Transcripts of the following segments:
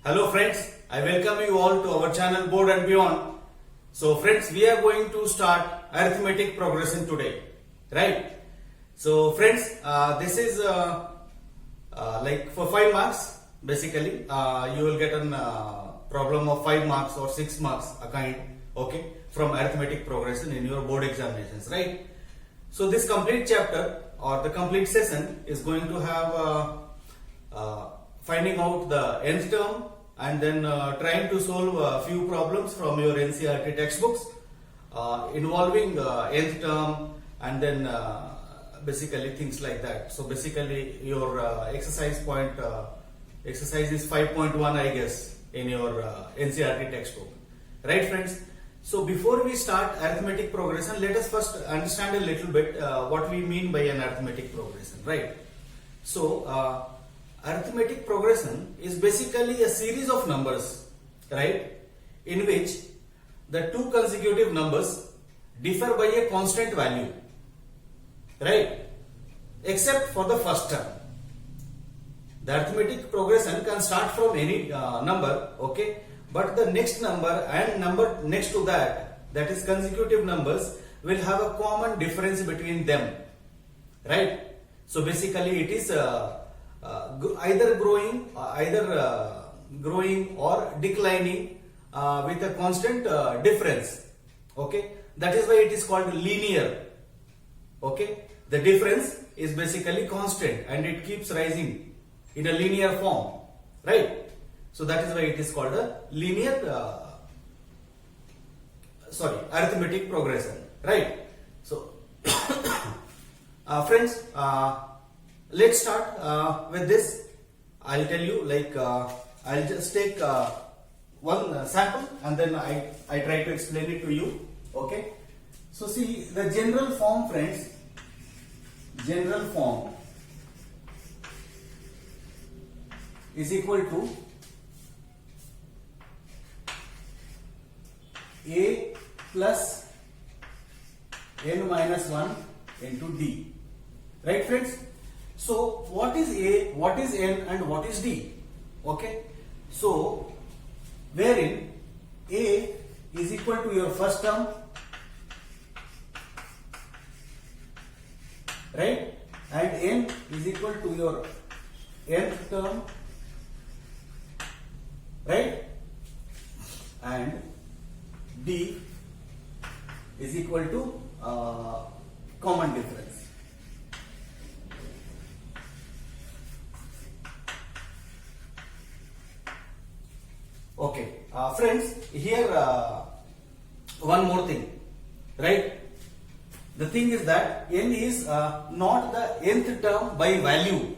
Hello friends, I welcome you all to our channel Board and Beyond. So friends, we are going to start arithmetic progression today, right? So friends, this is like for 5 marks basically. You will get a problem of 5 marks or 6 marks a kind, okay, from arithmetic progression in your board examinations, right? So this complete chapter or the complete session is going to have finding out the nth term and then trying to solve a few problems from your NCERT textbooks involving nth term and then basically things like that. So basically your exercise is 5.1 I guess in your NCERT textbook, right friends? So before we start arithmetic progression, let us first understand a little bit what we mean by an arithmetic progression, right? So arithmetic progression is basically a series of numbers, right, in which the two consecutive numbers differ by a constant value, right, except for the first term. The arithmetic progression can start from any number, okay, but the next number and number next to that is consecutive numbers, will have a common difference between them, right? So basically it is either growing or declining with a constant difference, okay. That is why it is called linear, okay. The difference is basically constant and it keeps rising in a linear form, right? So that is why it is called a linear arithmetic progression, right? So friends, let's start with this. I'll tell you, like I'll just take one sample and then I try to explain it to you, okay? So see, the general form, friends, general form is equal to A plus n minus 1 into D, right friends? So what is A, what is n and what is D, okay? So wherein A is equal to your first term, right, and n is equal to your nth term, right, and D is equal to common difference. Okay, friends, here one more thing, right? The thing is that n is not the nth term by value,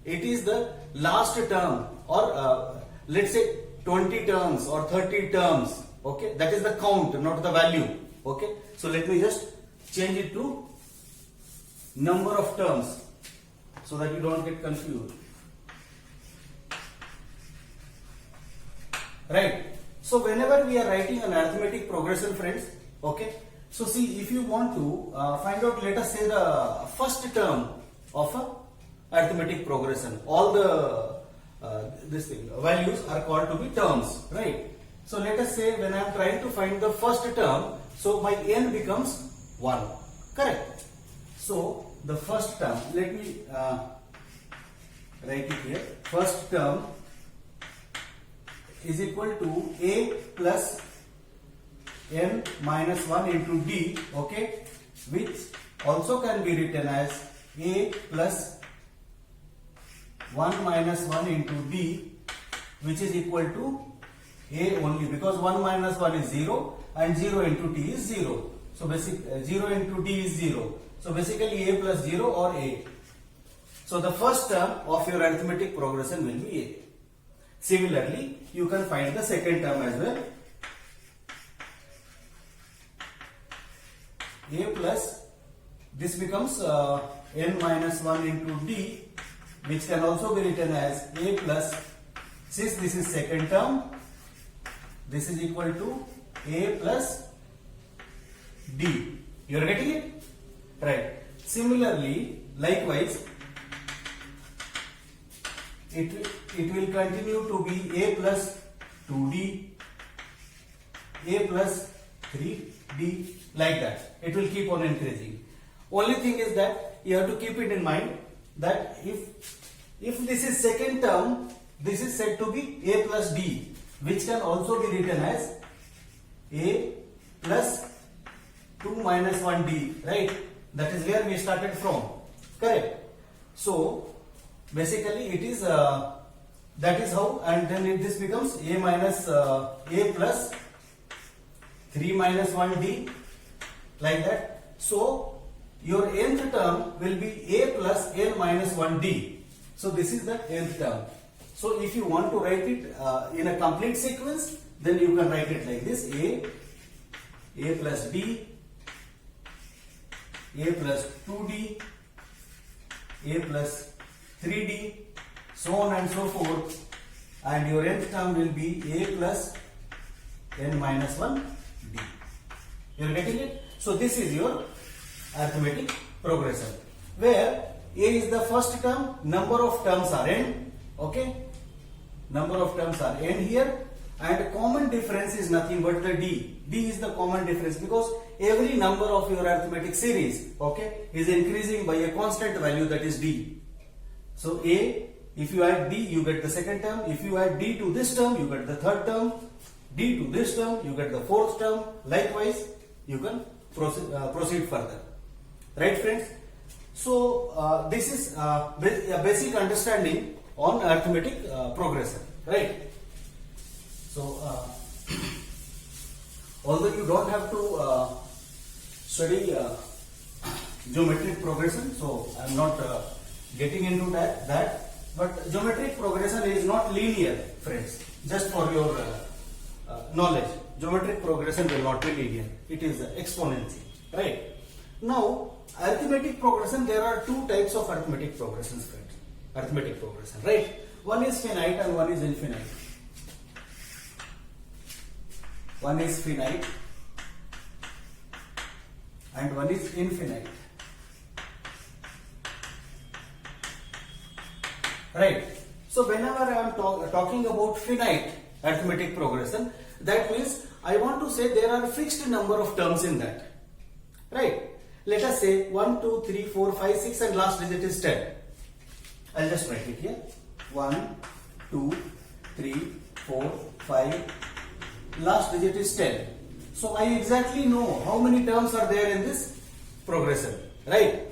it is the last term, or let's say 20 terms or 30 terms, okay, that is the count, not the value, okay. So let me just change it to number of terms so that you don't get confused, right? So whenever we are writing an arithmetic progression, friends, okay, so see, if you want to find out, let us say, the first term of a arithmetic progression, all the values are called to be terms, right? So let us say when I am trying to find the first term, so my n becomes 1, correct? So the first term, let me write it here. First term is equal to A plus n minus 1 into D, okay, which also can be written as A plus 1 minus 1 into D, which is equal to A only, because 1 minus 1 is 0 and 0 into D is 0. So basically 0 into D is 0. So basically A plus 0 or A. So the first term of your arithmetic progression will be A. Similarly, you can find the second term as well. A plus, this becomes n minus 1 into D, which can also be written as A plus, since this is second term, this is equal to A plus D. You are getting it? Right. Similarly, likewise, it will continue to be a plus 2d, a plus 3d, like that. It will keep on increasing. Only thing is that you have to keep it in mind that if this is second term, this is said to be a plus d, which can also be written as a plus 2 minus 1d, right? That is where we started from, correct? So basically it is that is how, and then this becomes a minus a plus 3 minus 1d, like that. So your nth term will be a plus n minus 1d. So this is the nth term. So if you want to write it in a complete sequence, then you can write it like this: a plus d, a plus 2d, a plus 3d, so on and so forth, and your nth term will be a plus n minus 1d. You are getting it? So this is your arithmetic progression, where a is the first term, number of terms are n, okay? Number of terms are n here, and common difference is nothing but the d. D is the common difference because every number of your arithmetic series, okay, is increasing by a constant value, that is d. So a, if you add d, you get the second term. If you add d to this term, you get the third term. D to this term, you get the fourth term. Likewise, you can proceed further. Right, friends? So this is a basic understanding on arithmetic progression, right? So although you don't have to study geometric progression, so I am not getting into that. But geometric progression is not linear, friends. Just for your knowledge, geometric progression will not be linear. It is exponential, right? Now, arithmetic progression, there are two types of arithmetic progressions, friends. Arithmetic progression, right? One is finite and one is infinite. One is finite and one is infinite. Right. So whenever I am talking about finite arithmetic progression, that means I want to say there are fixed number of terms in that. Right. Let us say 1, 2, 3, 4, 5, 6 and last digit is 10. I'll just write it here. 1, 2, 3, 4, 5. Last digit is 10. So I exactly know how many terms are there in this progression. Right.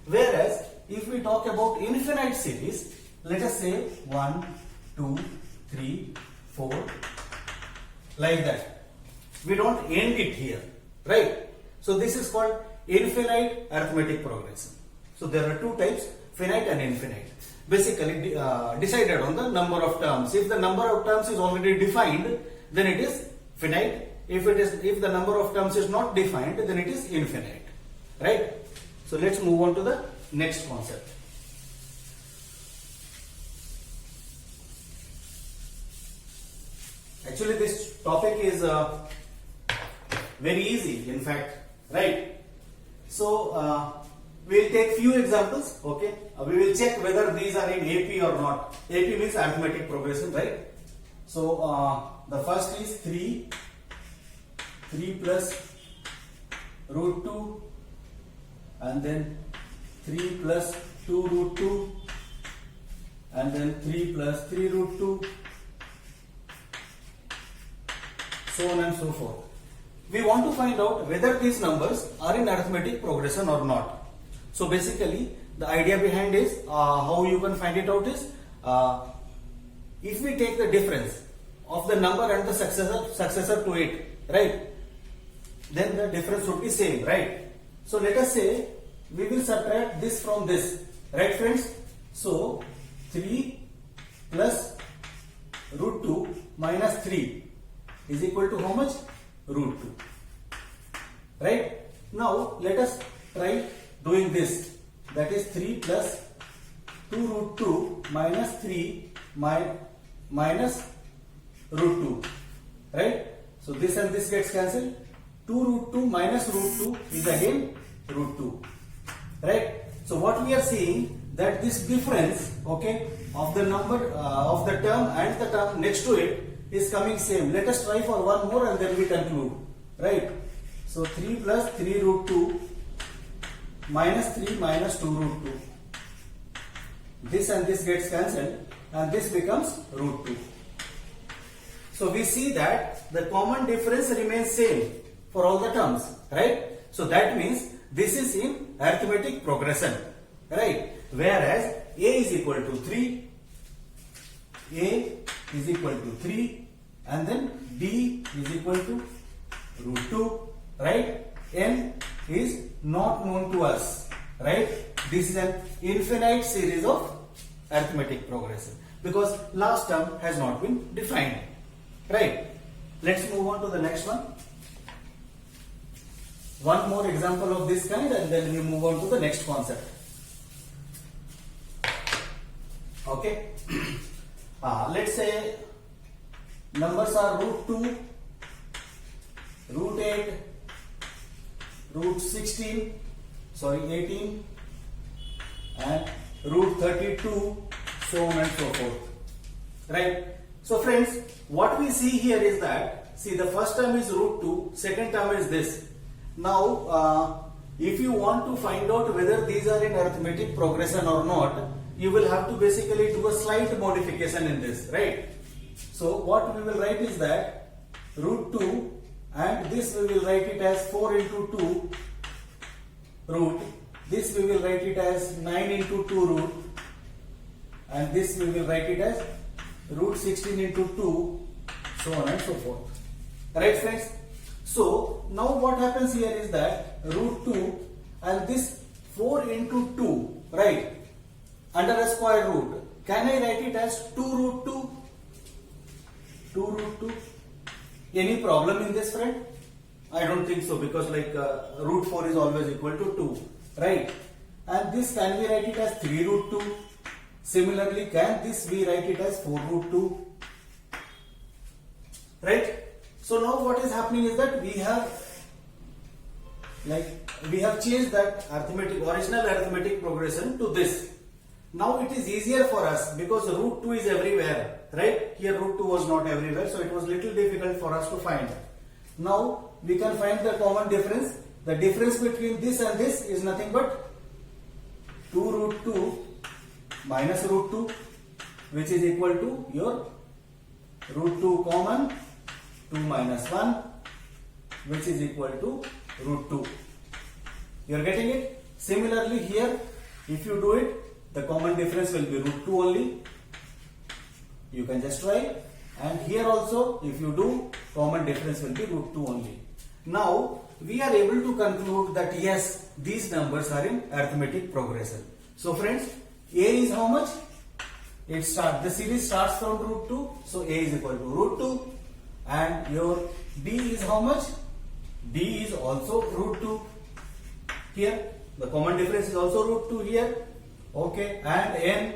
Whereas if we talk about infinite series, let us say 1, 2, 3, 4, like that. We don't end it here, right? So this is called infinite arithmetic progression. So there are two types, finite and infinite. Basically decided on the number of terms. If the number of terms is already defined, then it is finite. If the number of terms is not defined, then it is infinite, right? So let's move on to the next concept. Actually, this topic is very easy, in fact, right? So we'll take few examples, okay? We will check whether these are in AP or not. AP means arithmetic progression, right? So the first is 3 plus root 2, and then 3 plus 2 root 2, and then 3 plus 3 root 2, so on and so forth. We want to find out whether these numbers are in arithmetic progression or not. So basically the idea behind is how you can find it out is if we take the difference of the number and the successor to it, right, then the difference would be same, right? So let us say we will subtract this from this, right, friends? So 3 plus root 2 minus 3 is equal to how much? Root 2. Right? Now let us try doing this. That is 3 plus 2 root 2 minus 3 minus root 2. Right? So this and this gets cancelled. 2 root 2 minus root 2 is again root 2. Right? So what we are seeing, that this difference, okay, of the number of the term and the term next to it is coming same. Let us try for one more and then we conclude. Right? So 3 plus 3 root 2 minus 3 minus 2 root 2. This and this gets cancelled and this becomes root 2. So we see that the common difference remains same for all the terms, right? So that means this is in arithmetic progression, right? Whereas a is equal to 3, a is equal to 3 and then b is equal to root 2, right? N is not known to us, right? This is an infinite series of arithmetic progression because last term has not been defined, right? Let's move on to the next one. One more example of this kind and then we move on to the next concept. Okay. Let's say numbers are root 2, root 8, root 16, 18 and root 32, so on and so forth. Right? So friends, what we see here is that, see, the first term is root 2, second term is this. Now, if you want to find out whether these are in arithmetic progression or not, you will have to basically do a slight modification in this, right? So what we will write is that root 2 and this we will write it as 4 into 2 root, this we will write it as 9 into 2 root and this we will write it as root 16 into 2, so on and so forth. Right friends? So now what happens here is that root 2 and this 4 into 2, right, under a square root, can I write it as 2 root 2? 2 root 2. Any problem in this, friend? I don't think so, because like root 4 is always equal to 2, right? And this, can we write it as 3 root 2? Similarly, can this we write it as 4 root 2? Right? So now what is happening is that we have changed that original arithmetic progression to this. Now it is easier for us because root 2 is everywhere, right? Here root 2 was not everywhere, so it was little difficult for us to find. Now we can find the common difference. The difference between this and this is nothing but 2 root 2 minus root 2, which is equal to your root 2 common 2 minus 1, which is equal to root 2. You are getting it? Similarly here, if you do it, the common difference will be root 2 only. You can just try. And here also, if you do, common difference will be root 2 only. Now, we are able to conclude that yes, these numbers are in arithmetic progression. So friends, a is how much? The series starts from root 2. So a is equal to root 2. And your b is how much? B is also root 2. Here, the common difference is also root 2 here. Okay, and n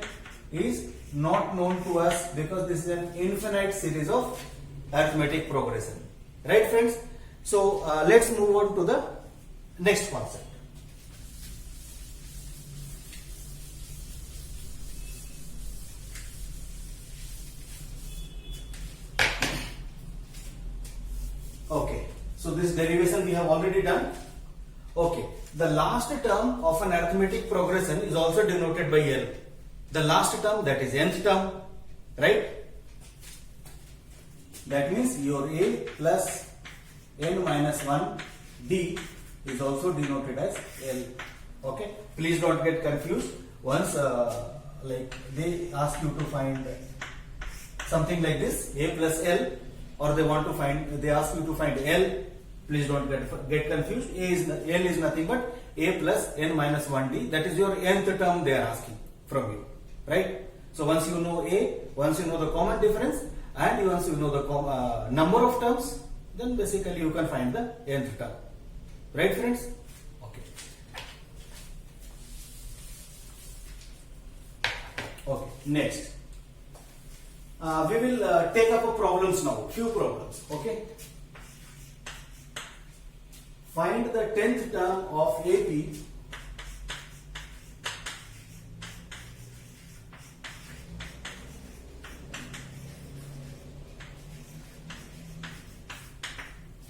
is not known to us because this is an infinite series of arithmetic progression. Right friends? So let's move on to the next concept. Okay, so this derivation we have already done. Okay, the last term of an arithmetic progression is also denoted by L. The last term, that is nth term, right? That means your a plus n minus 1 d is also denoted as L. Okay, please don't get confused. Once like they ask you to find something like this, a plus L, or they ask you to find L, please don't get confused. L is nothing but a plus n minus 1d. That is your nth term they are asking from you, right? So once you know a, once you know the common difference, and once you know the number of terms, then basically you can find the nth term, right friends? Okay. Okay, next. We will take up problems now, few problems, okay? Find the 10th term of AP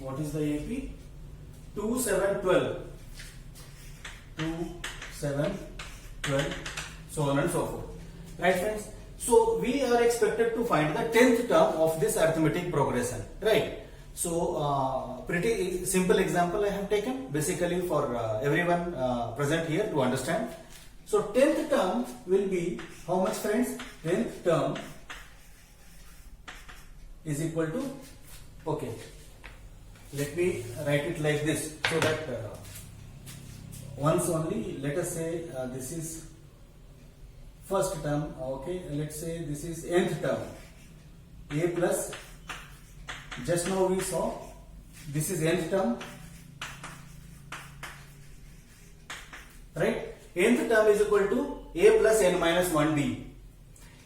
what is the AP? 2, 7, 12. 2, 7, 12, so on and so forth. Right, friends? So we are expected to find the 10th term of this arithmetic progression. Right? So pretty simple example I have taken basically for everyone present here to understand. So 10th term will be how much, friends? 10th term is equal to, okay, let me write it like this so that once only, let us say this is first term, okay, let's say this is nth term, a plus, just now we saw this is nth term, right? Nth term is equal to a plus n minus 1d.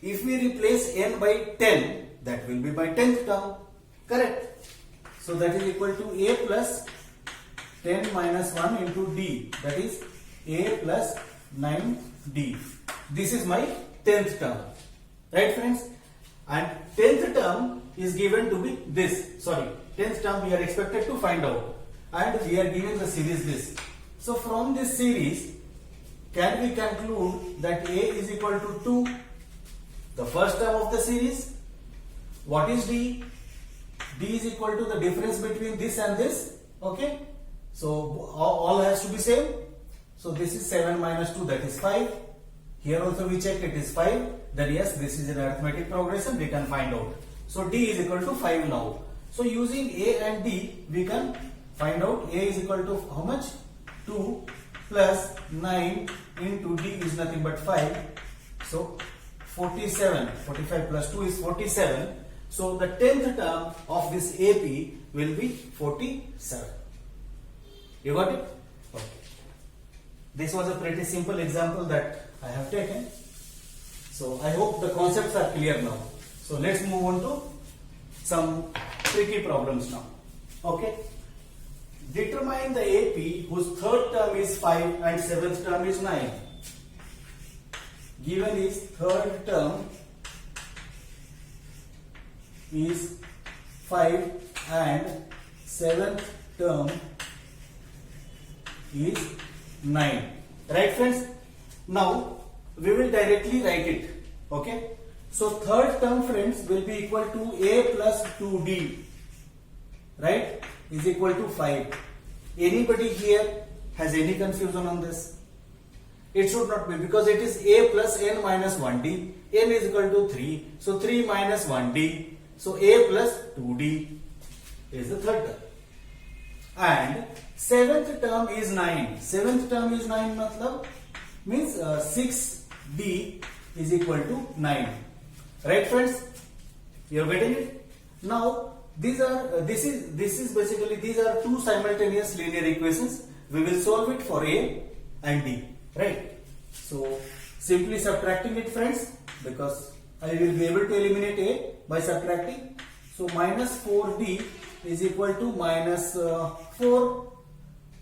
If we replace n by 10, that will be by 10th term, correct? So that is equal to a plus 10 minus 1 into d, that is a plus 9d. This is my 10th term, right, friends? And 10th term is given to be this, 10th term we are expected to find out, and we are given the series this. So from this series, can we conclude that a is equal to 2, the first term of the series? What is d? D is equal to the difference between this and this, okay? So all has to be same. So this is 7 minus 2, that is 5. Here also we check it is 5. Then yes, this is an arithmetic progression, we can find out. So D is equal to 5 now. So using A and D, we can find out A is equal to how much? 2 plus 9 into D is nothing but 5. So 47, 45 plus 2 is 47. So the 10th term of this AP will be 47. You got it? Okay. This was a pretty simple example that I have taken. So I hope the concepts are clear now. So let's move on to some tricky problems now. Okay. Determine the AP whose third term is 5 and seventh term is 9. Given is third term is 5 and seventh term is 9. Right, friends? Now we will directly write it. Okay. So third term, friends, will be equal to a plus 2d. Right? Is equal to 5. Anybody here has any confusion on this? It should not be, because it is a plus n minus 1d. N is equal to 3. So 3 minus 1d. So a plus 2d is the third term. And seventh term is 9. Seventh term is 9 matlab means 6d is equal to 9. Right, friends? You are getting it? Now these are this is basically these are two simultaneous linear equations. We will solve it for a and d. Right? So simply subtracting it, friends, because I will be able to eliminate a by subtracting. So minus 4d is equal to minus 4.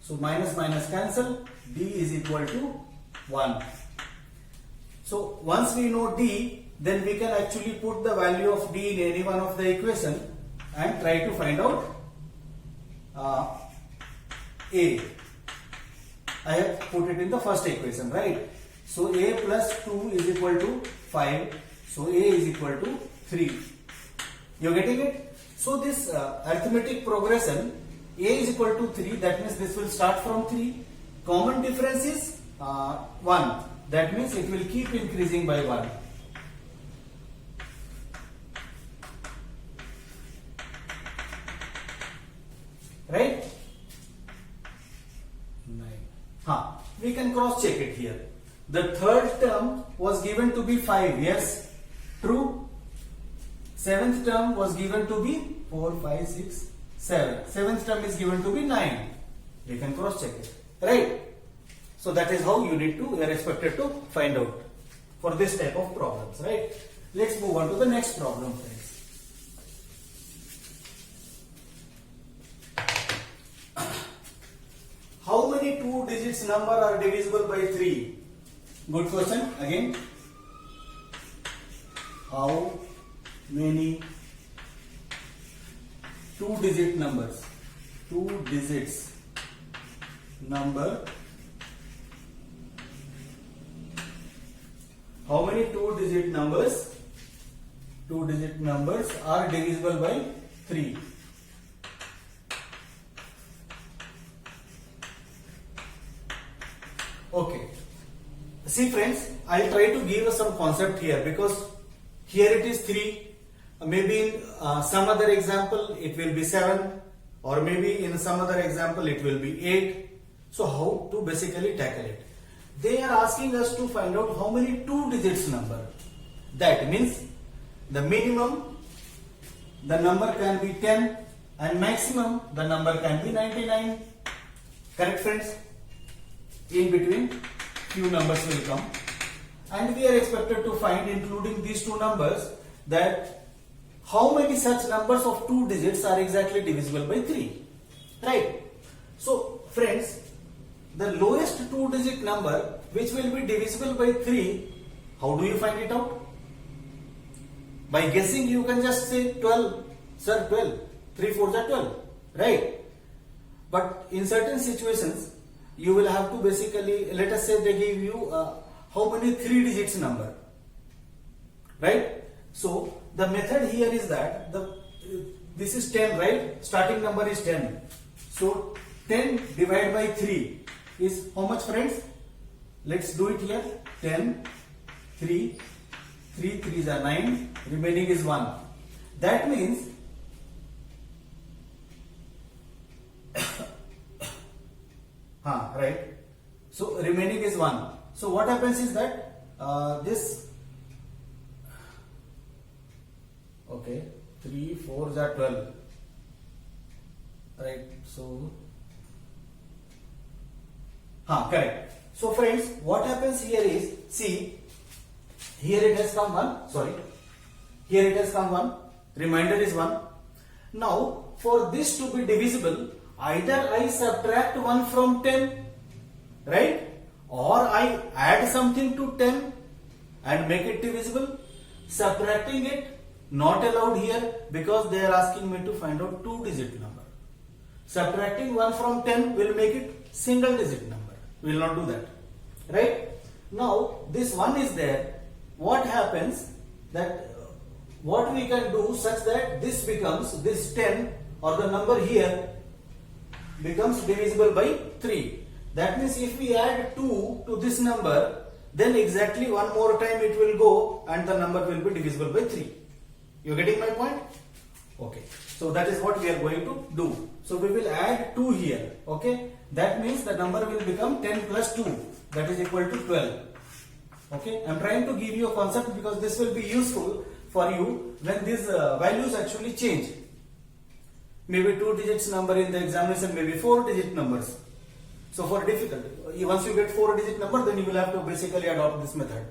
So minus minus cancel. D is equal to 1. So once we know d, then we can actually put the value of d in any one of the equation and try to find out a. I have put it in the first equation, right? So a plus 2 is equal to 5. So a is equal to 3. You are getting it? So this arithmetic progression, a is equal to 3, that means this will start from 3. Common difference is 1. That means it will keep increasing by 1. Right? 9. We can cross check it here. The third term was given to be 5. Yes, true. Seventh term was given to be 4, 5, 6, 7. Seventh term is given to be 9. We can cross check it. Right? So that is how you are expected to find out for this type of problems. Right? Let's move on to the next problem, friends. How many 2 digits number are divisible by 3? Good question again. How many 2 digit numbers two digits number, how many two digit numbers are divisible by 3? Okay. See friends, I'll try to give some concept here, because here it is 3. Maybe in some other example it will be 7, or maybe in some other example it will be 8. So how to basically tackle it? They are asking us to find out how many two digits number. That means the minimum the number can be 10 and maximum the number can be 99. Correct friends? In between few numbers will come, and we are expected to find, including these two numbers, that how many such numbers of two digits are exactly divisible by 3. Right? So friends, the lowest two digit number which will be divisible by 3, how do you find it out? By guessing you can just say 12. Sir, 12. 3 4s are 12. Right? But in certain situations you will have to basically, let us say they give you how many 3 digits number. Right? So the method here is that this is 10, right? Starting number is 10. So 10 divided by 3 is how much friends? Let's do it here. 10, 3, 3 3s are 9, remaining is 1. That means right. So remaining is 1. So what happens is that this, okay, 3 4s are 12. Right. So correct. So friends, what happens here is, see, here it has come 1, sorry, here it has come 1, remainder is 1. Now for this to be divisible, either I subtract 1 from 10, right, or I add something to 10 and make it divisible. Subtracting it not allowed here, because they are asking me to find out two digit number. Subtracting 1 from 10 will make it single digit number. We will not do that. Right? Now this 1 is there. What happens that what we can do such that this becomes, this 10 or the number here becomes divisible by 3. That means if we add 2 to this number, then exactly one more time it will go and the number will be divisible by 3. You getting my point? Okay. So that is what we are going to do. So we will add 2 here. Okay. That means the number will become 10 plus 2. That is equal to 12. Okay. I am trying to give you a concept because this will be useful for you when these values actually change. Maybe 2 digits number in the examination, maybe 4 digit numbers. So for difficult, once you get 4 digit number, then you will have to basically adopt this method.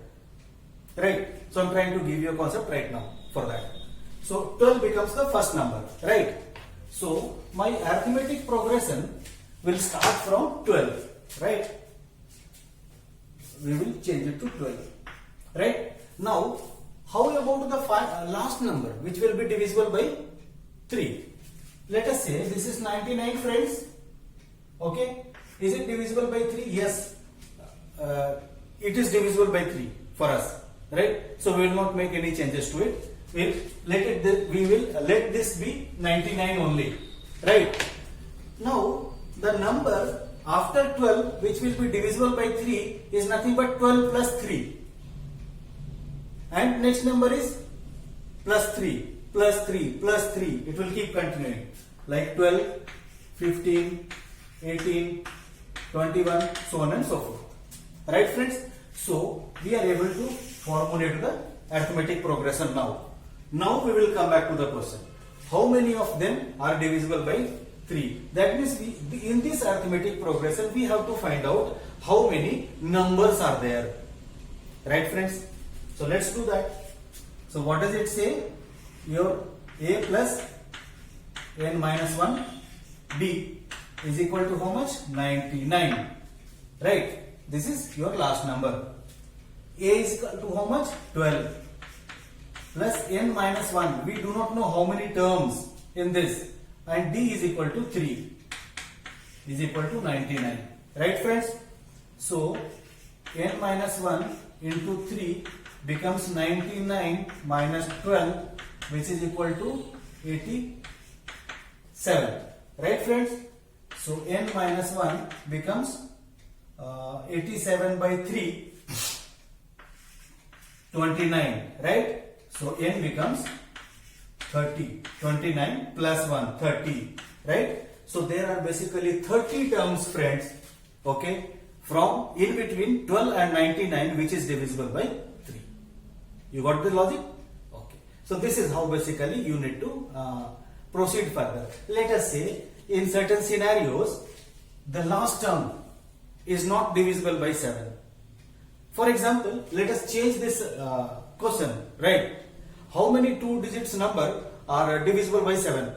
Right. So I am trying to give you a concept right now for that. So 12 becomes the first number. Right. So my arithmetic progression will start from 12. Right. We will change it to 12. Right. Now how about the last number which will be divisible by 3? Let us say this is 99 friends. Okay. Is it divisible by 3? Yes. It is divisible by 3 for us. Right. So we will not make any changes to it. We will let this be 99 only. Right. Now the number after 12 which will be divisible by 3 is nothing but 12 plus 3. And next number is plus 3, plus 3, plus 3. It will keep continuing. Like 12, 15, 18, 21, so on and so forth. Right friends? So we are able to formulate the arithmetic progression now. Now we will come back to the question. How many of them are divisible by 3? That means in this arithmetic progression we have to find out how many numbers are there. Right friends? So let's do that. So what does it say? Your a plus n minus 1 b is equal to how much? 99. Right? This is your last number. A is equal to how much? 12. Plus n minus 1. We do not know how many terms in this. And d is equal to 3. is equal to 99. Right friends? So n minus 1 into 3 becomes 99 minus 12, which is equal to 87. Right friends? So n minus 1 becomes 87 by 3, 29. Right? So n becomes 30. 29 plus 1, 30. Right? So there are basically 30 terms, friends. Okay? From in between 12 and 99, which is divisible by 3. You got the logic? Okay. So this is how basically you need to proceed further. Let us say in certain scenarios, the last term is not divisible by 7. For example, let us change this question, right? How many 2 digits number are divisible by 7?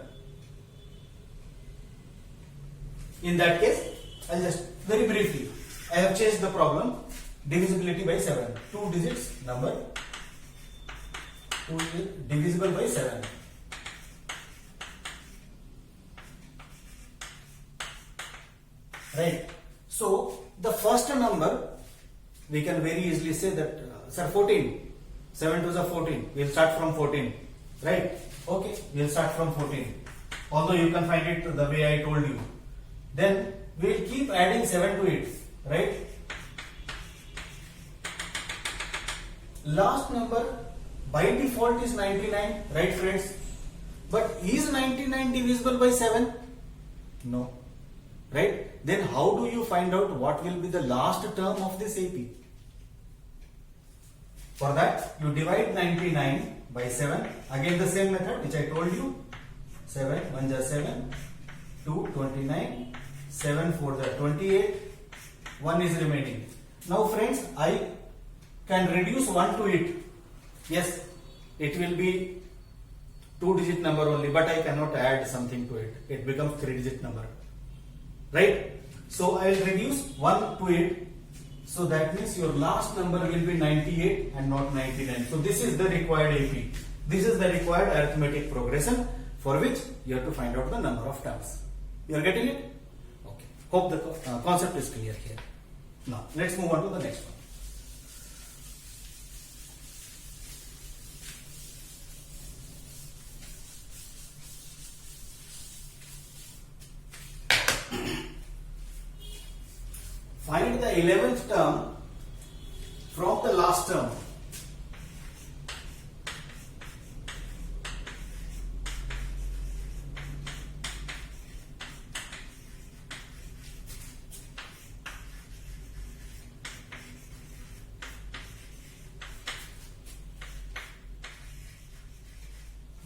In that case, I'll just very briefly, I have changed the problem, divisibility by 7. 2 digits number, 2 divisible by 7. Right. So the first number, we can very easily say that, sir, 14. 7 to the 14. We'll start from 14. Right? Okay. We'll start from 14. Although you can find it the way I told you. Then we'll keep adding 7 to it. Right? Last number by default is 99. Right, friends? But is 99 divisible by 7? No. Right? Then how do you find out what will be the last term of this AP? For that, you divide 99 by 7. Again the same method which I told you. 7, 1 is 7, 2, 29, 7, 4 is 28, 1 is remaining. Now friends, I can reduce 1 to it. Yes, it will be 2-digit number only, but I cannot add something to it. It becomes 3-digit number. Right? So I will reduce 1 to it. So that means your last number will be 98 and not 99. So this is the required AP. This is the required arithmetic progression for which you have to find out the number of terms. You are getting it? Okay. Hope the concept is clear here. Now let's move on to the next one. Find the 11th term from the last term.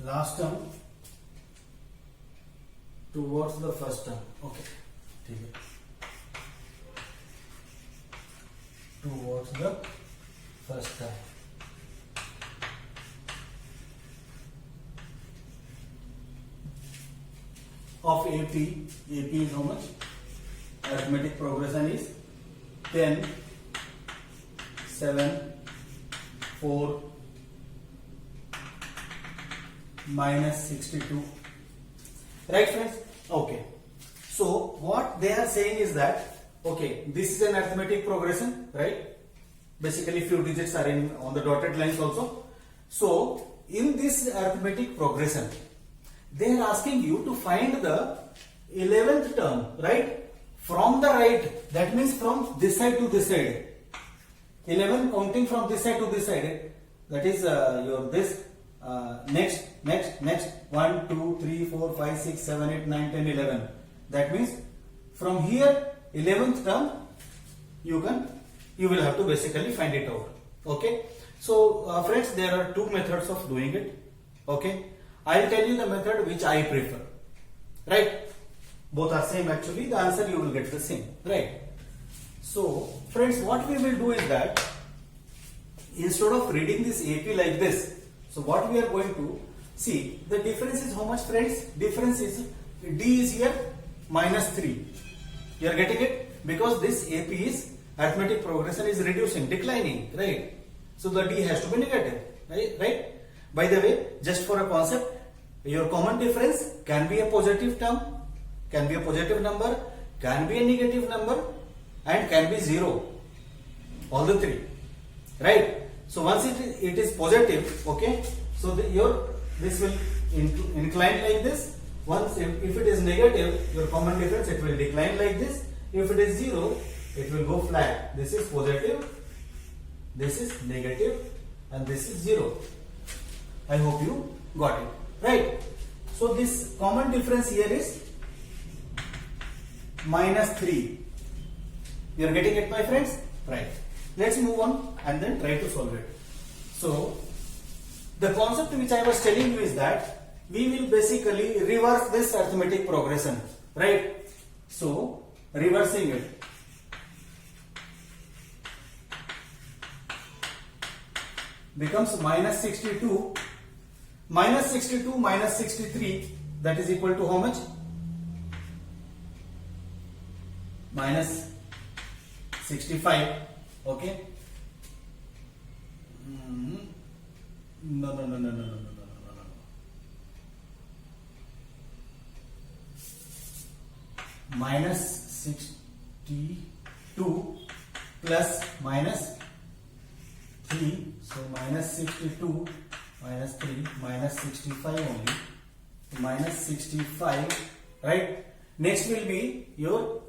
Last term towards the first term. Okay. Towards the first term. Of AP is how much? Arithmetic progression is 10, 7, 4, minus 62. Right, friends? Okay. So what they are saying is that, okay, this is an arithmetic progression, right? Basically few digits are in on the dotted lines also. So in this arithmetic progression, they are asking you to find the 11th term, right? From the right, that means from this side to this side. 11 counting from this side to this side, that is your this next 1, 2, 3, 4, 5, 6, 7, 8, 9, 10, 11. That means from here 11th term you will have to basically find it out. Okay. So friends, there are two methods of doing it. Okay. I'll tell you the method which I prefer. Right. Both are same actually. The answer you will get the same. Right. So friends, what we will do is that instead of reading this AP like this, so what we are going to see, the difference is how much, friends? Difference is D is here minus 3. You are getting it? Because this AP is arithmetic progression is reducing, declining, right? So the D has to be negative, right? By the way, just for a concept, your common difference can be a positive term, can be a positive number, can be a negative number and can be 0. All the three. Right? So once it is positive, okay, so this will incline like this. Once if it is negative, your common difference, it will decline like this. If it is 0, it will go flat. This is positive, this is negative, and this is 0. I hope you got it. Right? So this common difference here is -3. You are getting it, my friends? Right. Let's move on and then try to solve it. So the concept which I was telling you is that we will basically reverse this arithmetic progression, right? So reversing it. Becomes -62. -62 minus 63, that is equal to how much? -65. Okay. No. -62 plus -3. So -62 minus 3 minus 65 only. -65. Right. Next will be your.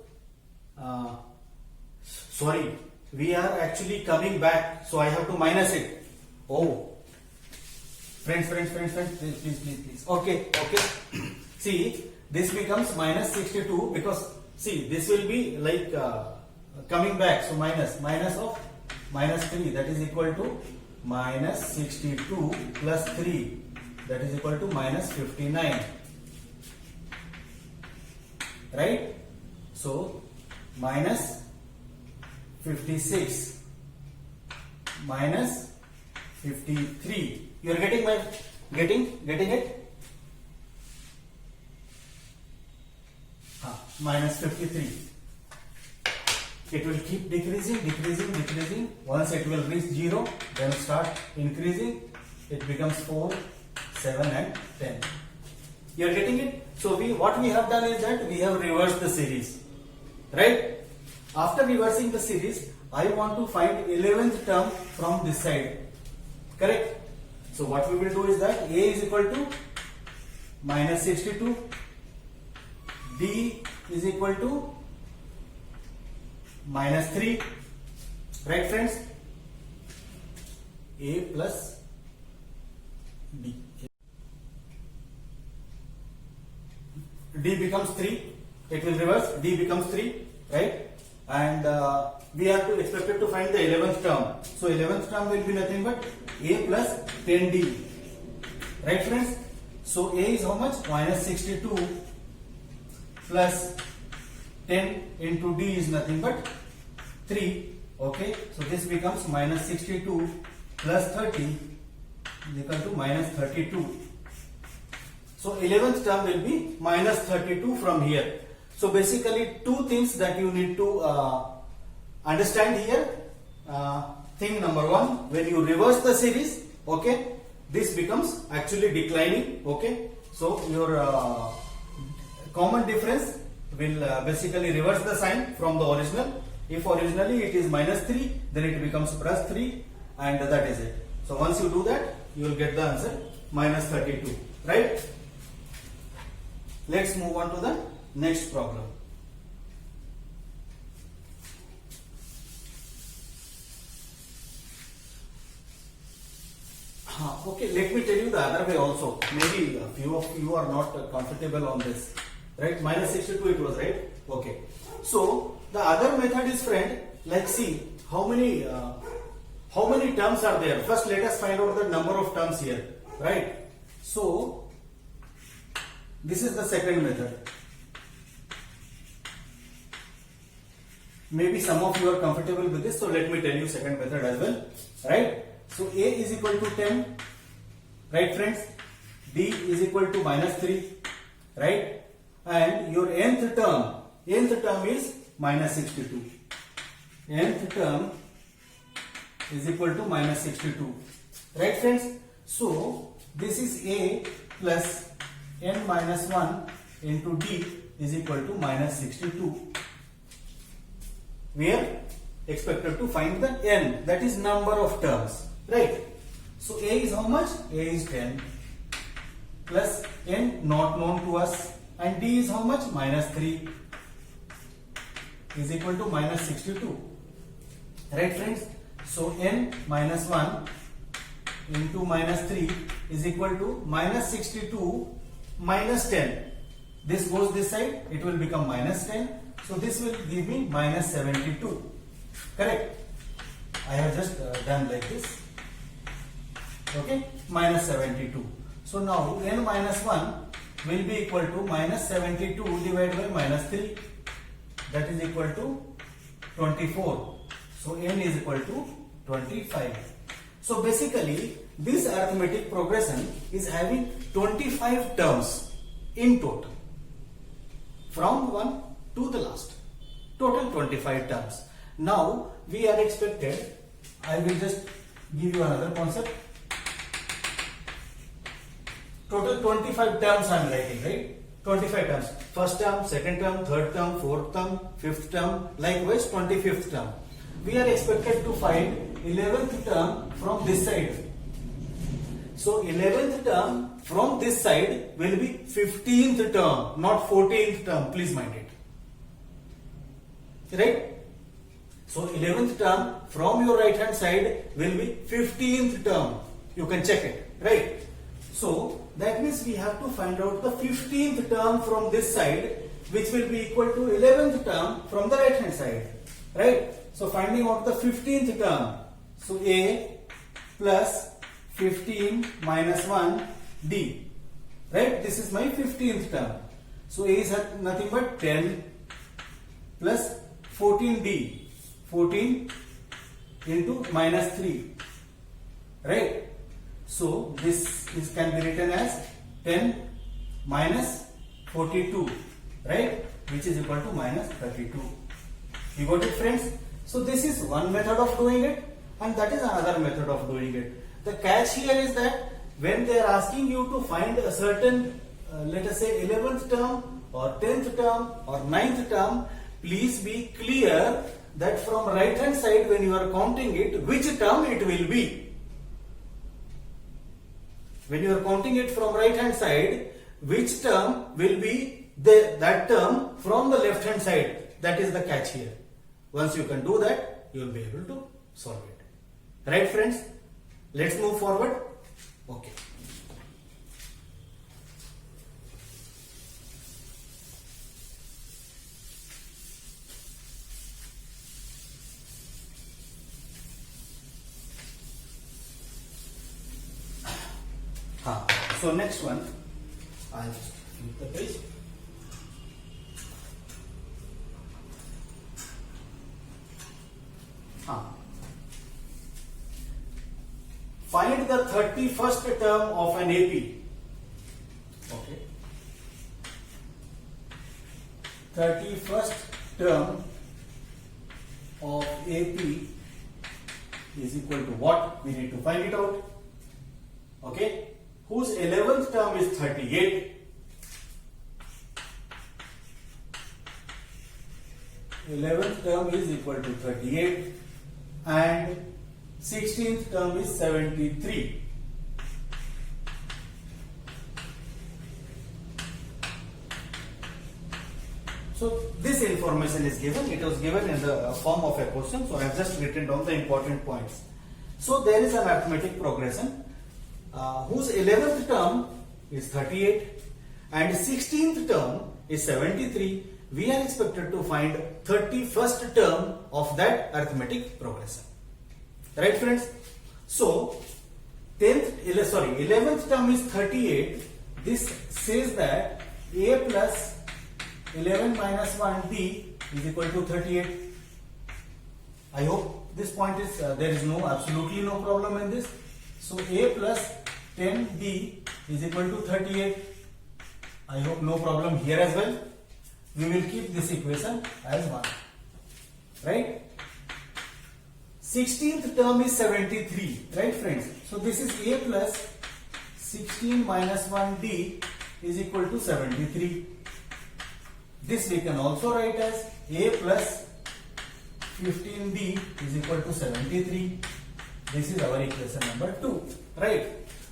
Sorry, we are actually coming back, so I have to minus it. Oh, friends, please. Okay. See, this becomes -62 because see, this will be like coming back. So minus of -3, that is equal to -62 plus 3, that is equal to -59. Right? So minus 56 minus 53. You are getting it? Minus 53. It will keep decreasing. Once it will reach 0, then start increasing. It becomes 4, 7 and 10. You are getting it? So what we have done is that we have reversed the series. Right? After reversing the series, I want to find 11th term from this side. Correct? So what we will do is that A is equal to -62, D is equal to -3. Right, friends? A plus D. D becomes 3. It will reverse. D becomes 3. Right? And we are expected to find the 11th term. So 11th term will be nothing but A plus 10D. Right, friends? So A is how much? -62 plus 10 into D is nothing but 3. Okay. So this becomes -62 plus 30 is equal to -32. So 11th term will be -32 from here. So basically two things that you need to understand here. Thing number one, when you reverse the series, okay, this becomes actually declining. Okay, so your common difference will basically reverse the sign from the original. If originally it is -3, then it becomes +3, and that is it. So once you do that, you will get the answer -32. Right? Let's move on to the next problem. Okay, let me tell you the other way also. Maybe a few of you are not comfortable on this. Right? -62 it was, right? Okay. So the other method is, friend, like see how many terms are there. First let us find out the number of terms here. Right? So this is the second method. Maybe some of you are comfortable with this, so let me tell you second method as well. Right? So A is equal to 10. Right, friends? D is equal to -3. Right? And your nth term is -62. Nth term is equal to -62. Right, friends? So this is A plus n minus 1 into D is equal to -62. we are expected to find the n, that is number of terms, right? So a is how much? A is 10 plus n not known to us, and d is how much? Minus 3 is equal to minus 62, right friends? So n minus 1 into minus 3 is equal to minus 62 minus 10. This goes this side, it will become minus 10. So this will give me minus 72. Correct? I have just done like this. Okay, minus 72. So now n minus 1 will be equal to minus 72 divided by minus 3. That is equal to 24. So n is equal to 25. So basically this arithmetic progression is having 25 terms in total, from one to the last. Total 25 terms. Now we are expected, I will just give you another concept. Total 25 terms I am writing, right? 25 terms. First term, second term, third term, fourth term, fifth term, likewise 25th term. We are expected to find 11th term from this side. So 11th term from this side will be 15th term, not 14th term. Please mind it. Right? So 11th term from your right hand side will be 15th term. You can check it. Right? So that means we have to find out the 15th term from this side, which will be equal to 11th term from the right hand side. Right? So finding out the 15th term. So a plus 15 minus 1 d. Right? This is my 15th term. So a is nothing but 10 plus 14d. 14 into minus 3. Right? So this can be written as 10 minus 42. Right? Which is equal to minus 32. You got it, friends? So this is one method of doing it, and that is another method of doing it. The catch here is that when they are asking you to find a certain, let us say 11th term or 10th term or 9th term, please be clear that from right hand side when you are counting it, which term it will be. When you are counting it from right hand side, which term will be that term from the left hand side. That is the catch here. Once you can do that, you will be able to solve it. Right, friends? Let's move forward. Okay. So next one, I'll just flip the page. Find the 31st term of an AP. Okay. 31st term of AP is equal to what? We need to find it out. Okay. Whose 11th term is 38. 11th term is equal to 38 and 16th term is 73. So this information is given. It was given in the form of a question. So I have just written down the important points. So there is an arithmetic progression whose 11th term is 38 and 16th term is 73. We are expected to find 31st term of that arithmetic progression. Right, friends? So 11th term is 38. This says that a plus 11 minus 1d is equal to 38. I hope this point is there is absolutely no problem in this. So a plus 10d is equal to 38. I hope no problem here as well. We will keep this equation as 1. Right? 16th term is 73. Right, friends? So this is a plus 16 minus 1d is equal to 73. This we can also write as a plus 15D is equal to 73. This is our equation number 2, right?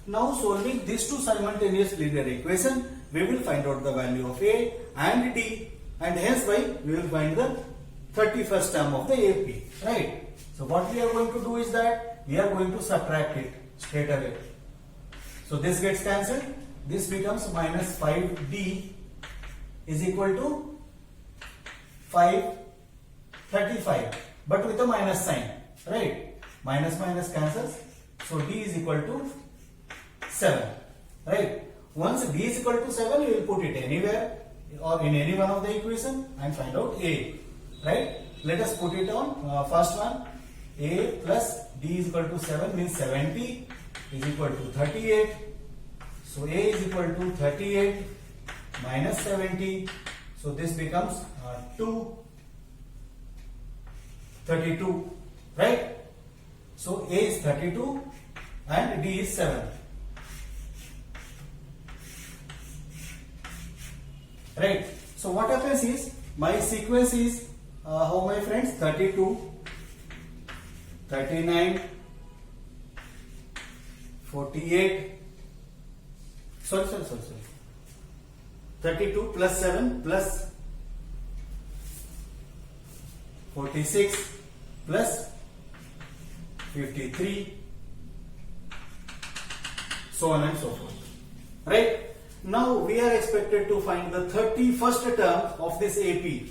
Now solving these two simultaneous linear equation, we will find out the value of A and D, and hence why we will find the 31st term of the AP, right? So what we are going to do is that we are going to subtract it straight away. So this gets cancelled. This becomes minus 5D is equal to 535, but with a minus sign, right? Minus minus cancels. So D is equal to 7, right? Once D is equal to 7, you will put it anywhere or in any one of the equation and find out A, right? Let us put it on first one. A plus D is equal to 7 means 70 is equal to 38. So A is equal to 38 minus 70. So this becomes 32, right? So A is 32 and D is 7. Right. So what happens is my sequence is how, my friends? 32, 39, 48. Sorry. 32 plus 7 plus 46 plus 53, so on and so forth. Right? Now we are expected to find the 31st term of this AP.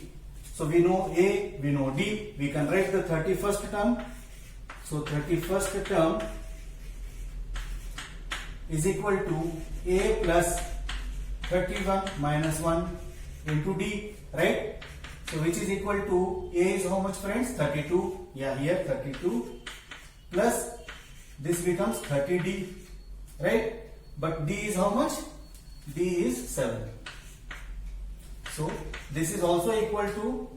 So we know A, we know D, we can write the 31st term. So 31st term is equal to A plus 31 minus 1 into D, right? So which is equal to A is how much, friends? 32. Yeah, here 32 plus this becomes 30D, right? But D is how much? D is 7. So this is also equal to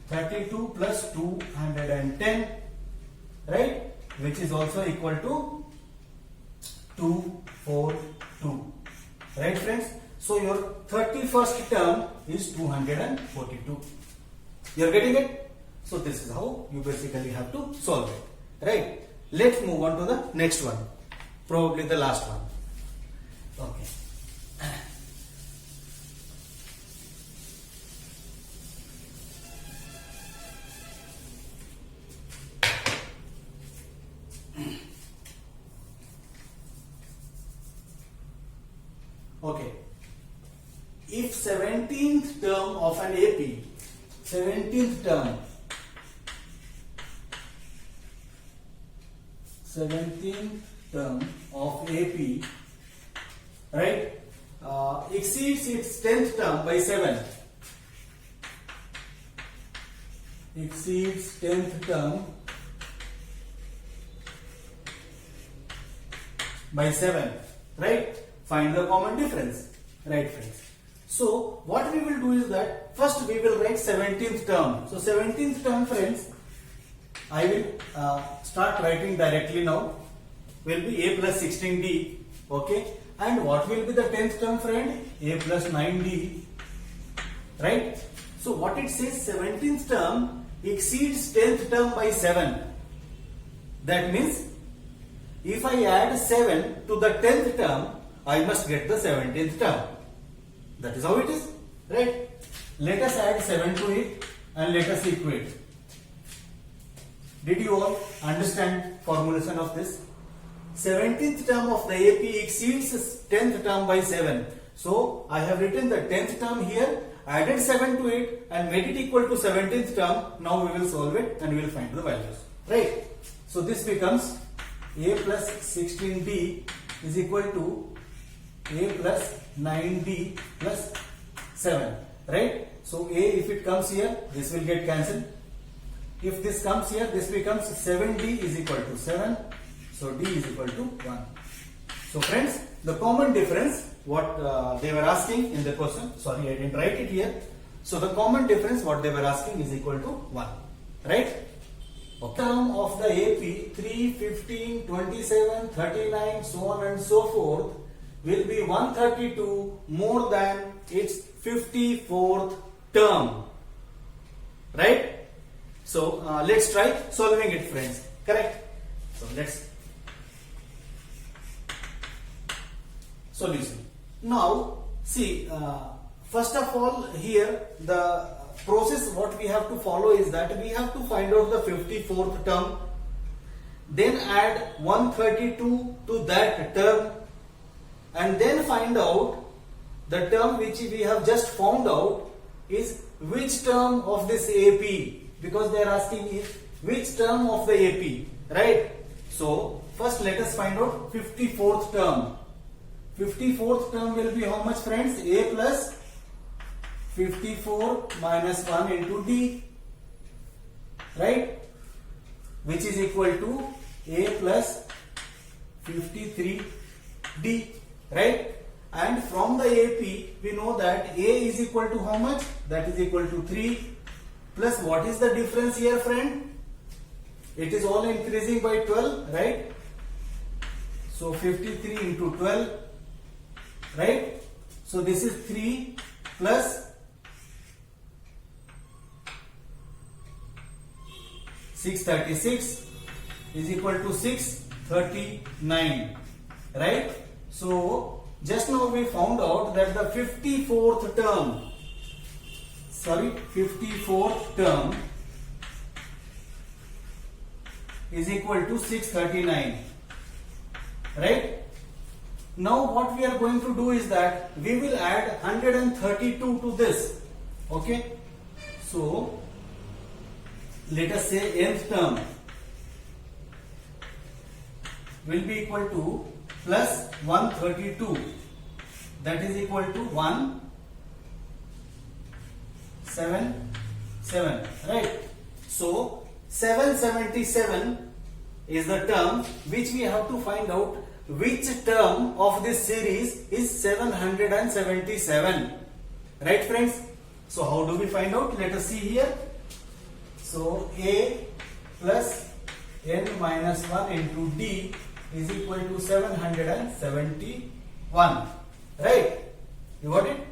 32 plus 210, right? Which is also equal to 242, right, friends? So your 31st term is 242. You are getting it? So this is how you basically have to solve it, right? Let's move on to the next one, probably the last one. Okay. Okay. If 17th term of an AP, 17th term of AP, right, exceeds its 10th term by 7. Exceeds 10th term by 7, right? Find the common difference, right, friends? So what we will do is that first we will write 17th term. So 17th term, friends, I will start writing directly now. Will be A plus 16D, okay? And what will be the 10th term, friend? A plus 9D, right? So what it says, 17th term exceeds 10th term by 7. That means if I add 7 to the 10th term, I must get the 17th term. That is how it is, right? Let us add 7 to it and let us equate. Did you all understand formulation of this? 17th term of the AP exceeds 10th term by 7. So I have written the 10th term here, added 7 to it and made it equal to 17th term. Now we will solve it and we will find the values, right? So this becomes A plus 16D is equal to A plus 9D plus 7, right? So A, if it comes here, this will get cancelled. If this comes here, this becomes 7D is equal to 7. So D is equal to 1. So friends, the common difference, what they were asking in the question, sorry I didn't write it here. So the common difference, what they were asking is equal to 1, right? Okay. Term of the AP 3, 15, 27, 39, so on and so forth will be 132 more than its 54th term, right? So let's try solving it, friends. Correct? So let's solution. Now see, first of all, here the process what we have to follow is that we have to find out the 54th term, then add 132 to that term, and then find out the term which we have just found out is which term of this AP, because they are asking is which term of the AP, right? So first let us find out 54th term. 54th term will be how much, friends? A plus 54 minus 1 into D, right? Which is equal to A plus 53D, right? And from the AP we know that A is equal to how much? That is equal to 3 plus what is the difference here, friend? It is all increasing by 12, right? So 53 into 12, right? So this is 3 plus 636 is equal to 639, right? So just now we found out that the 54th term is equal to 639, right? Now what we are going to do is that we will add 132 to this, okay? So let us say nth term will be equal to plus 132, that is equal to 177, right? So 777 is the term which we have to find out which term of this series is 777, right, friends? So how do we find out? Let us see here. So A plus n minus 1 into D is equal to 771, right? You got it?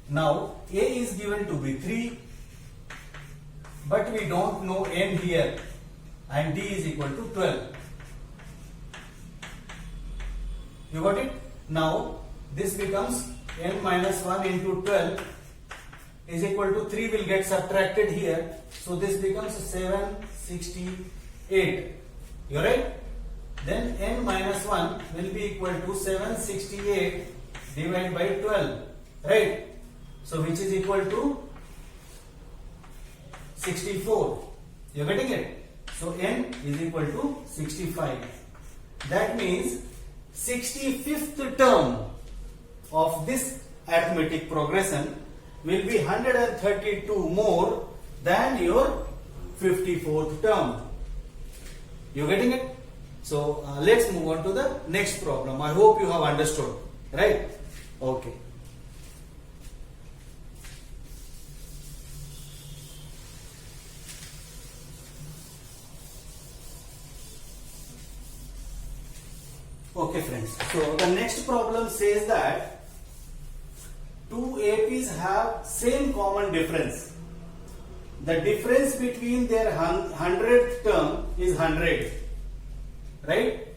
Now A is given to be 3, but we don't know n here, and D is equal to 12. You got it? Now this becomes n minus 1 into 12 is equal to 3 will get subtracted here. So this becomes 768. You are right? Then n minus 1 will be equal to 768 divided by 12. Right? So which is equal to 64. You are getting it? So n is equal to 65. That means 65th term of this arithmetic progression will be 132 more than your 54th term. You getting it? So let's move on to the next problem. I hope you have understood, right? Okay. Okay, friends. So the next problem says that two APs have same common difference. The difference between their 100th term is 100, right?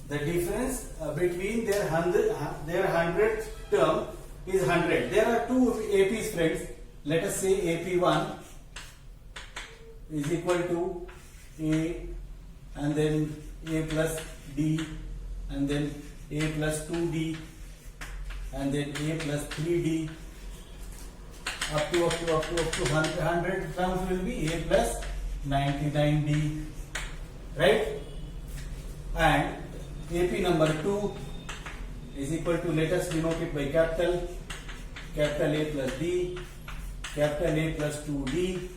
The difference between their 100th term is 100. There are two APs, friends. Let us say AP1 is equal to A and then A plus D and then A plus 2D and then A plus 3D up to 100 terms will be A plus 99D, right? And AP number 2 is equal to, let us denote it by capital A plus D, capital A plus 2D,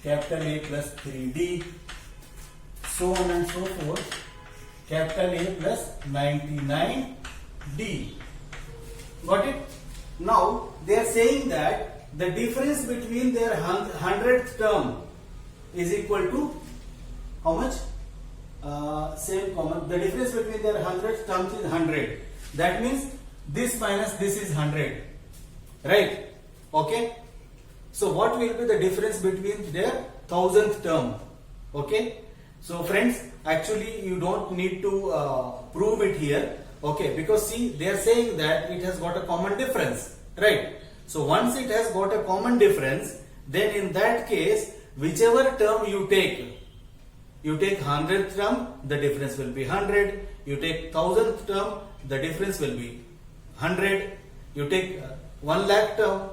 capital A plus 3D, so on and so forth, capital A plus 99D. Got it? Now they are saying that the difference between their 100th term is equal to how much? Same common. The difference between their 100th terms is 100. That means this minus this is 100, right? Okay. So what will be the difference between their thousandth term? Okay. So friends, actually you don't need to prove it here. Okay, because see, they are saying that it has got a common difference, right? So once it has got a common difference, then in that case, whichever term you take 100th term, the difference will be 100. You take 1000th term, the difference will be 100. You take 1 lakh term,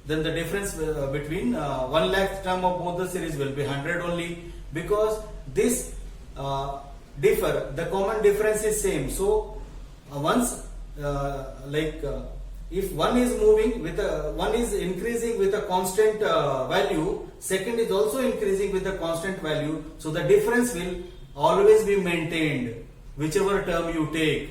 then the difference between 1 lakh term of both the series will be 100 only, because this the common difference is same. So once if one is moving with one is increasing with a constant value, second is also increasing with a constant value, so the difference will always be maintained whichever term you take.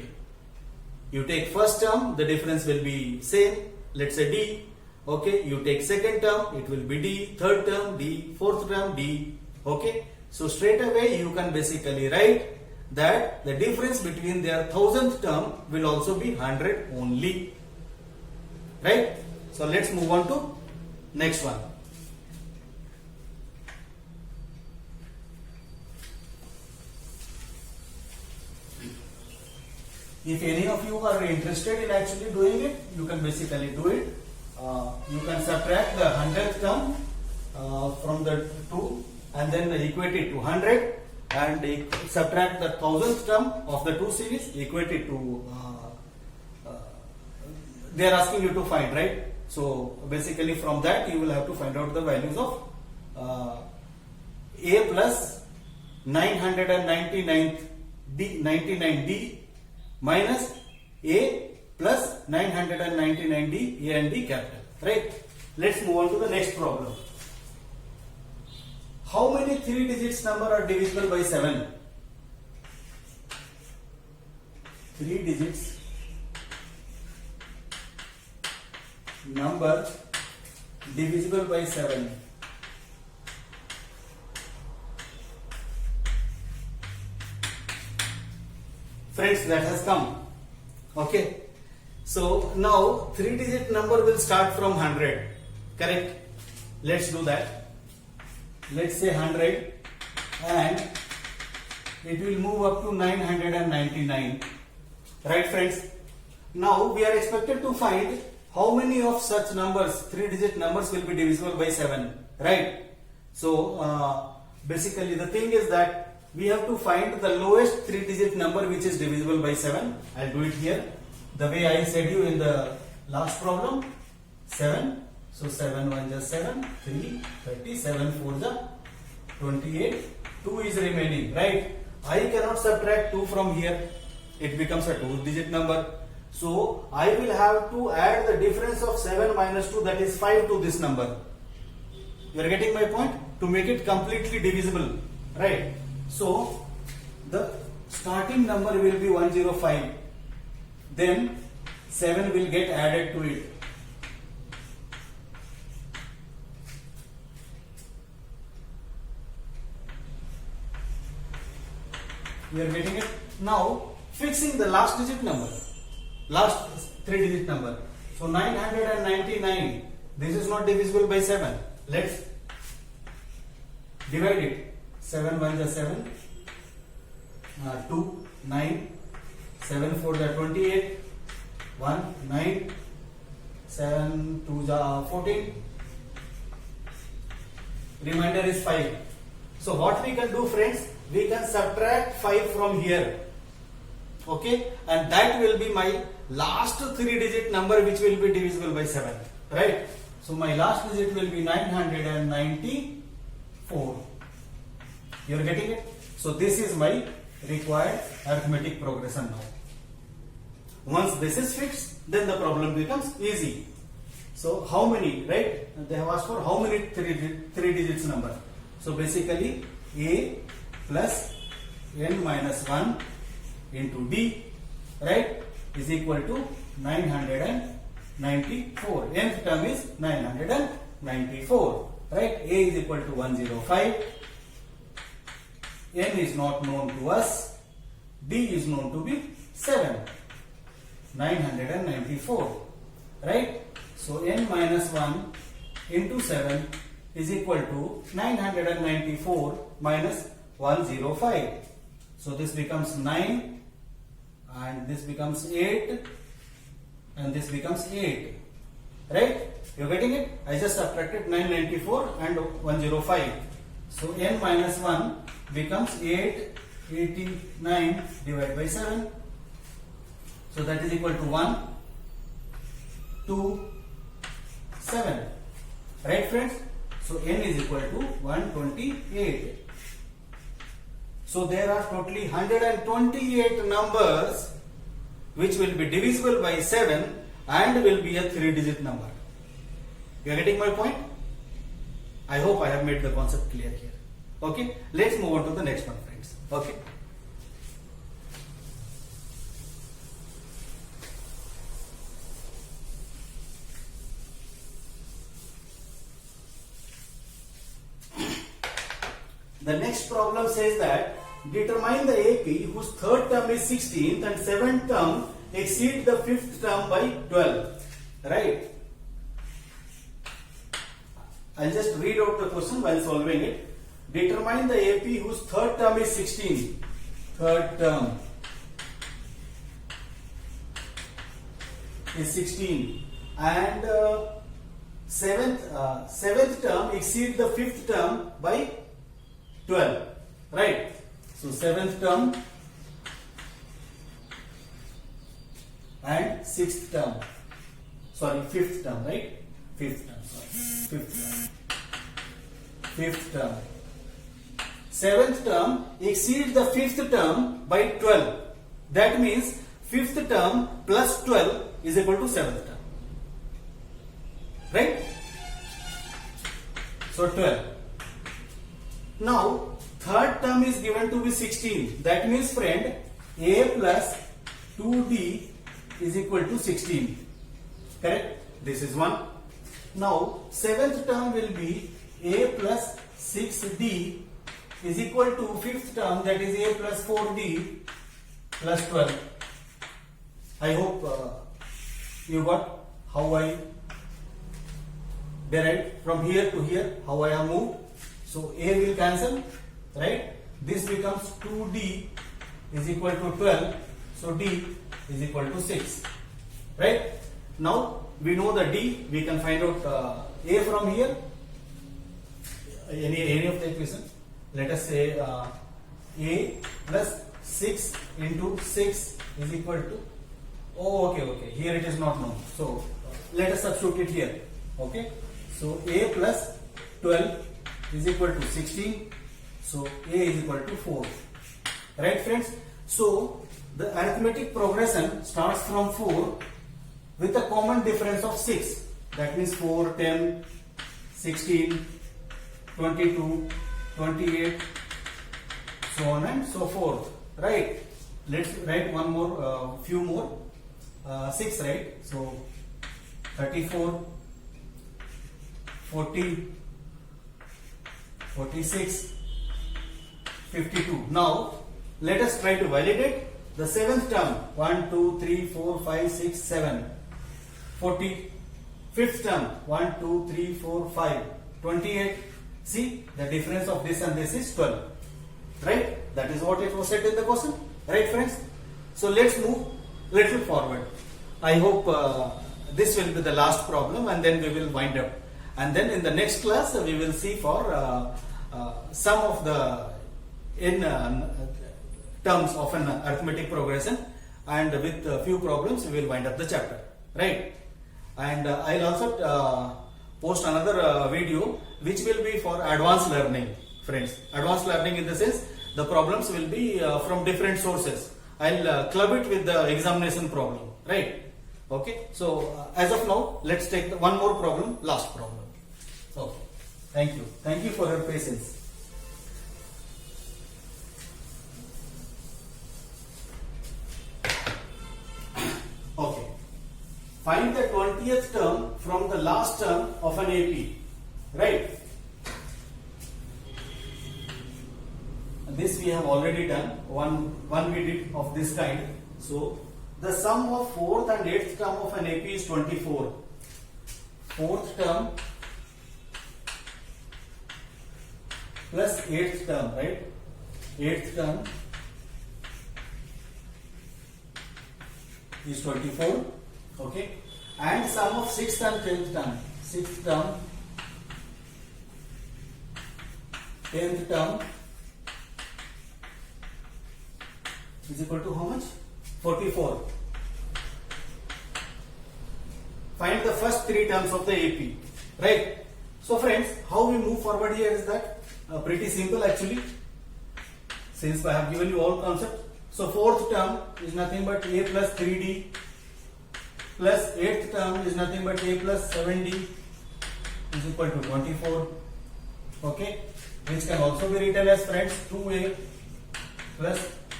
You take first term, the difference will be same, let's say D. Okay, you take second term, it will be D, third term D, fourth term D. Okay, so straight away you can basically write that the difference between their 1000th term will also be 100 only. Right? So let's move on to next one. If any of you are interested in actually doing it, you can basically do it. You can subtract the 100th term from the 2 and then equate it to 100, and subtract the 1000th term of the 2 series, equate it to they are asking you to find, right? So basically from that you will have to find out the values of A plus 99D minus A plus 999D, A and D capital, right? Let's move on to the next problem. How many 3 digits number are divisible by 7? 3 digits number divisible by 7. Friends, that has come. Okay. So now 3-digit number will start from 100. Correct? Let's do that. Let's say 100 and it will move up to 999. Right, friends? Now we are expected to find how many of such numbers, 3-digit numbers, will be divisible by 7, right? So basically the thing is that we have to find the lowest 3-digit number which is divisible by 7. I'll do it here the way I said you in the last problem. 7. So 7 1 is 7, 3, 30, 7 4 is 28, 2 is remaining, right? I cannot subtract 2 from here, it becomes a 2-digit number. So I will have to add the difference of 7 minus 2, that is 5, to this number. You are getting my point? To make it completely divisible, right? So the starting number will be 105. Then 7 will get added to it. You are getting it? Now fixing the last digit number. Last 3-digit number. So 999. This is not divisible by 7. Let's divide it. 7 1 is 7. 2 9. 7 4 is 28. 1 9. 7 2 is 14. Remainder is 5. So what we can do, friends? We can subtract 5 from here. Okay, and that will be my last 3-digit number which will be divisible by 7, right? So my last digit will be 994. You are getting it? So this is my required arithmetic progression now. Once this is fixed, then the problem becomes easy. So how many, right? They have asked for how many 3 digits number. So basically A plus n minus 1 into D, right, is equal to 994. Nth term is 994, right? A is equal to 105. N is not known to us. D is known to be 7. 994, right? So n minus 1 into 7 is equal to 994 minus 105. So this becomes 9 and this becomes 8 and this becomes 8. Right? You're getting it? I just subtracted 994 and 105. So n minus 1 becomes 889 divided by 7. So that is equal to 1, 2, 7. Right, friends? So n is equal to 128. So there are totally 128 numbers which will be divisible by 7 and will be a 3-digit number. You are getting my point? I hope I have made the concept clear here. Okay, let's move on to the next one, friends. Okay. The next problem says that determine the AP whose third term is 16th and seventh term exceed the fifth term by 12. Right? I'll just read out the question while solving it. Determine the AP whose third term is 16. Third term is 16 and seventh term exceed the fifth term by 12. Right? So seventh term and sixth term. Sorry, fifth term, right? Fifth term, sorry. Fifth term. Seventh term exceeds the fifth term by 12. That means fifth term plus 12 is equal to seventh term. Right? So 12. Now third term is given to be 16. That means, friend, a plus 2d is equal to 16. Correct? This is one. Now seventh term will be a plus 6d is equal to fifth term, that is a plus 4d plus 12. I hope you got how I derived from here to here, how I have moved. So a will cancel, right? This becomes 2d is equal to 12. So d is equal to 6. Right? Now we know the d, we can find out a from here. Any of the equation. Let us say a plus 6 into 6 is equal to, oh okay, here it is not known. So let us substitute it here. Okay. So a plus 12 is equal to 16. So a is equal to 4. Right, friends? So the arithmetic progression starts from 4 with a common difference of 6. That means 4, 10, 16, 22, 28, so on and so forth. Right? Let's write one more, few more. 6, right? So 34, 40, 46, 52. Now let us try to validate the seventh term. 1, 2, 3, 4, 5, 6, 7. 40. Fifth term. 1, 2, 3, 4, 5. 28. See, the difference of this and this is 12. Right? That is what it was said in the question. Right, friends? So let's move little forward. I hope this will be the last problem and then we will wind up. And then in the next class we will see for some of the terms of an arithmetic progression, and with a few problems we will wind up the chapter. Right? And I'll also post another video which will be for advanced learning, friends. Advanced learning in the sense the problems will be from different sources. I'll club it with the examination problem. Right? Okay. So as of now, let's take one more problem, last problem. Okay. Thank you. Thank you for your patience. Okay. Find the 20th term from the last term of an AP. Right? This we have already done. One we did of this kind. So the sum of 4th and 8th term of an AP is 24. fourth term plus eighth term, right? Eighth term is 24, okay? And sum of sixth and tenth term. Sixth term, tenth term is equal to how much? 44. Find the first three terms of the AP, right? So friends, how we move forward here is that pretty simple actually, since I have given you all concept. So fourth term is nothing but a plus 3d plus eighth term is nothing but a plus 7d is equal to 24, okay, which can also be written as, friends, 2a plus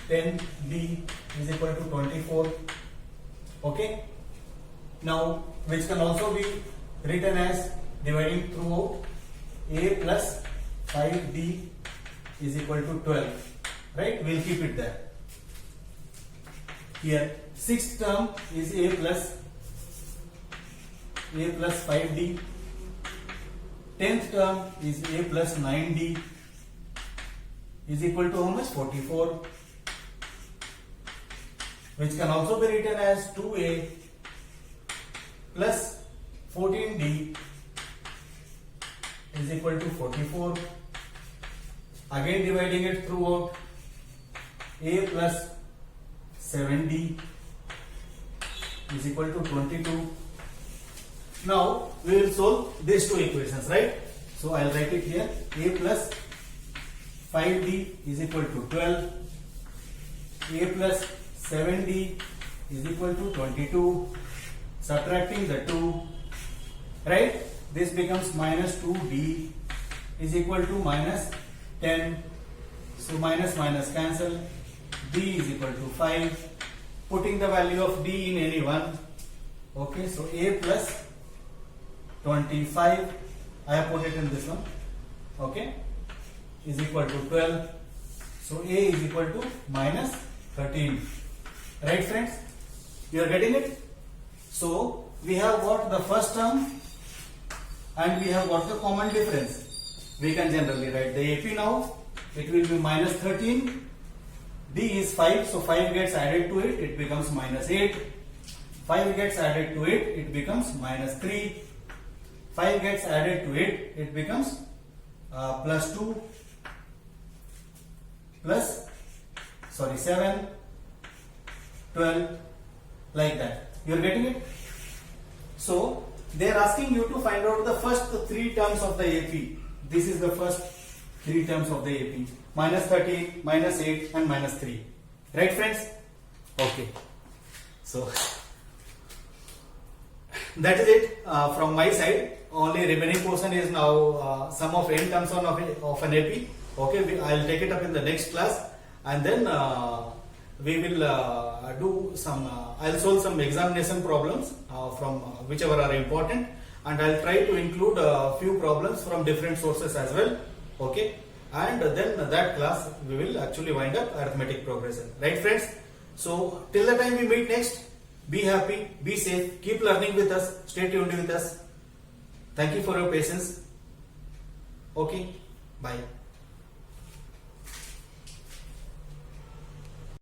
10d is equal to 24, okay. Now which can also be written as dividing throughout a plus 5d is equal to 12, right? We'll keep it there. Here sixth term is a plus 5d, 10th term is a plus 9d is equal to how much? 44, which can also be written as 2a plus 14d is equal to 44. Again dividing it throughout, a plus 7d is equal to 22. Now we will solve these two equations, right? So I'll write it here. A plus 5d is equal to 12. A plus 7d is equal to 22. Subtracting the 2, right? This becomes minus 2d is equal to minus 10. So minus minus cancel. D is equal to 5. Putting the value of d in any one. Okay, so a plus 25, I have put it in this one, okay, is equal to 12. So a is equal to minus 13. Right, friends? You are getting it? So we have got the first term and we have got the common difference. We can generally write the AP now. It will be minus 13. D is 5, so 5 gets added to it, it becomes minus 8. 5 gets added to it, it becomes minus 3. 5 gets added to it, it becomes plus 2 plus 7, 12, like that. You are getting it? So they are asking you to find out the first three terms of the AP. This is the first three terms of the AP. Minus 13, minus 8 and minus 3. Right, friends? Okay. So that is it from my side. Only remaining portion is now sum of n terms of an AP. Okay, I'll take it up in the next class, and then we will do some. I'll solve some examination problems from whichever are important, and I'll try to include a few problems from different sources as well. Okay, and then that class we will actually wind up arithmetic progression. Right, friends? So till the time we meet next, be happy, be safe, keep learning with us, stay tuned with us. Thank you for your patience. Okay, bye.